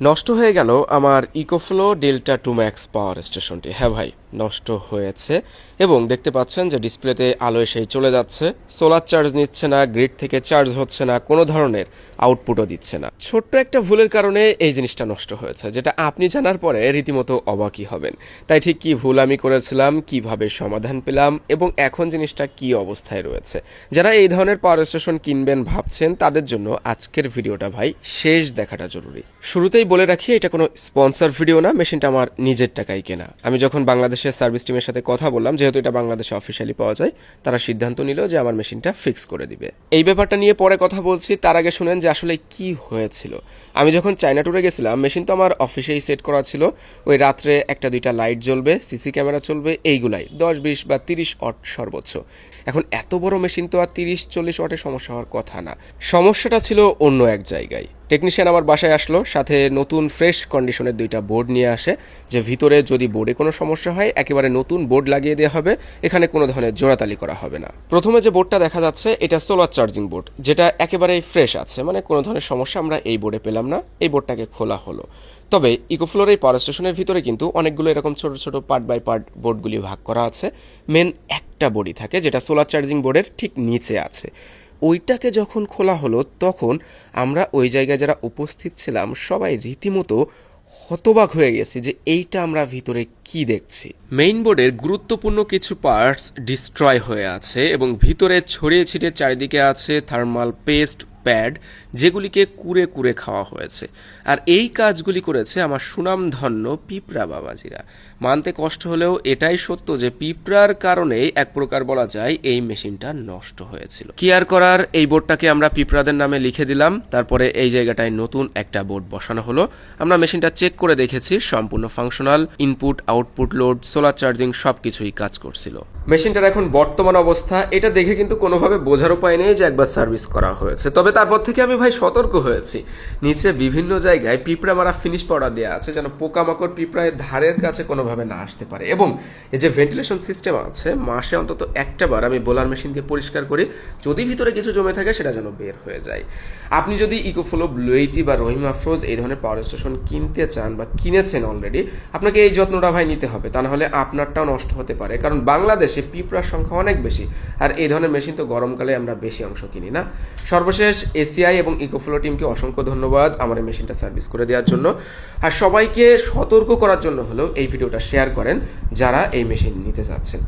নষ্ট হয়ে গেল আমার ইকোফ্লো ডেল্টা টু ম্যাক্স পাওয়ার স্টেশনটি। হ্যাঁ ভাই, নষ্ট হয়েছে এবং দেখতে পাচ্ছেন যে ডিসপ্লেতে আলো এসেই চলে যাচ্ছে। সোলার চার্জ নিচ্ছে না, গ্রিড থেকে চার্জ হচ্ছে না, কোনো ধরনের আউটপুটও দিচ্ছে না। ছোট্ট একটা ভুলের কারণে এই জিনিসটা নষ্ট হয়েছে, যেটা আপনি জানার পরে রীতিমতো অবাকই হবেন। তাই ঠিক কী ভুল আমি করেছিলাম, কিভাবে সমাধান পেলাম এবং এখন জিনিসটা কি অবস্থায় রয়েছে, যারা এই ধরনের পাওয়ার স্টেশন কিনবেন ভাবছেন তাদের জন্য আজকের ভিডিওটা ভাই শেষ দেখাটা জরুরি। শুরুতেই বলে রাখি, এটা কোনো স্পন্সর ভিডিও না, মেশিনটা আমার নিজের টাকায় কেনা। আমি যখন বাংলাদেশের সার্ভিস টিমের সাথে কথা বললাম, যেহেতু এটা বাংলাদেশে অফিসিয়ালি পাওয়া যায়, তারা সিদ্ধান্ত নিল যে আমার মেশিনটা ফিক্স করে দিবে। এই ব্যাপারটা নিয়ে পরে কথা বলছি, তার আগে শুনেন যে আসলে কি হয়েছিল। আমি যখন চায়না ট্যুরে গেছিলাম, মেশিন তো আমার অফিসেই সেট করা ছিল। ওই রাত্রে একটা দুইটা লাইট জ্বলবে, সিসি ক্যামেরা চলবে, এইগুলাই 10-20 বা 30 ওয়াট সর্বোচ্চ। এখন এত বড় মেশিন তো আর 30-40 ওয়াটের সমস্যা হওয়ার কথা না। সমস্যাটা ছিল অন্য এক জায়গায়। টেকনিশিয়ান আমার বাসায় আসলো, সাথে নতুন ফ্রেশ কন্ডিশনের দুইটা বোর্ড নিয়ে আসে, যে ভিতরে যদি বোর্ডে কোনো সমস্যা হয় একেবারে নতুন বোর্ড লাগিয়ে দেওয়া হবে, এখানে কোনো ধরনের জোড়াতালি করা হবে না। প্রথমে যে বোর্ডটা দেখা যাচ্ছে এটা সোলার চার্জিং বোর্ড, যেটা একেবারেই ফ্রেশ আছে, মানে কোনো ধরনের সমস্যা আমরা এই বোর্ডে পেলাম না। এই বোর্ডটাকে খোলা হলো। তবে ইকোফ্লোর এই পাওয়ার স্টেশনের ভিতরে কিন্তু অনেকগুলো এরকম ছোট ছোট পার্ট বাই পার্ট বোর্ডগুলি ভাগ করা আছে। মেন একটা বোর্ডই থাকে, যেটা সোলার চার্জিং বোর্ডের ঠিক নিচে আছে। ওইটাকে যখন খোলা হলো, তখন আমরা ওই জায়গায় যারা উপস্থিত ছিলাম সবাই রীতিমতো হতবাক হয়ে গেছি যে এইটা আমরা ভিতরে কি দেখছি। মেইন বোর্ডের গুরুত্বপূর্ণ কিছু পার্টস ডিস্ট্রয় হয়ে আছে এবং ভিতরে ছড়িয়ে ছিটিয়ে চারিদিকে আছে থার্মাল পেস্ট প্যাড, যেগুলিকে কুরে কুরে খাওয়া হয়েছে। আর এই কাজগুলি করেছে আমার সুনামধন্য পিঁপড়া বাবাজিরা। মানতে কষ্ট হলেও এটাই সত্য যে পিঁপড়ার কারণেই এক প্রকার বলা যায় এই মেশিনটা নষ্ট হয়েছিল। কি আর করার, এই বোর্ডটাকে আমরা পিঁপড়াদের নামে লিখে দিলাম। তারপরে এই জায়গাটায় নতুন একটা বোর্ড বসানো হলো। আমরা মেশিনটা চেক করে দেখেছি, সম্পূর্ণ functional, input output load solar charging সবকিছুই কাজ করছিল। মেশিনটার এখন বর্তমান অবস্থা এটা দেখে কিন্তু কোনোভাবে বোঝার উপায় নেই যে একবার সার্ভিস করা হয়েছে। তবে তারপর থেকে আমি ভাই সতর্ক হয়েছি। নিচে বিভিন্ন জায়গায় পিঁপড়া মারা ফিনিশ পাউডার দেওয়া আছে, যেন পোকামাকড় পিঁপড়ায় ধারের কাছে কোনোভাবে না আসতে পারে। এবং এই যে ভেন্টিলেশন সিস্টেম আছে, মাসে অন্তত একটা বার আমি বোলার মেশিন দিয়ে পরিষ্কার করি, যদি ভিতরে কিছু জমে থাকে সেটা যেন বের হয়ে যায়। আপনি যদি ইকোফ্লো, ব্লু এইটি বা রহিম আফরোজ এই ধরনের পাওয়ার স্টেশন কিনতে চান বা কিনেছেন অলরেডি, আপনাকে এই যত্নটা ভাই নিতে হবে, তা নাহলে আপনারটাও নষ্ট হতে পারে। কারণ বাংলাদেশে পিঁপড়ার সংখ্যা অনেক বেশি, আর এই ধরনের মেশিন তো গরমকালে আমরা বেশি অংশ কিনি না। সর্বশেষ এসিআই এবং ইকোফ্লো টিমকে অসংখ্য ধন্যবাদ আমার এই মেশিনটা সার্ভিস করে দেওয়ার জন্য। আর সবাইকে সতর্ক করার জন্য হলেও এই ভিডিওটা শেয়ার করেন যারা এই মেশিন নিতে চাচ্ছেন।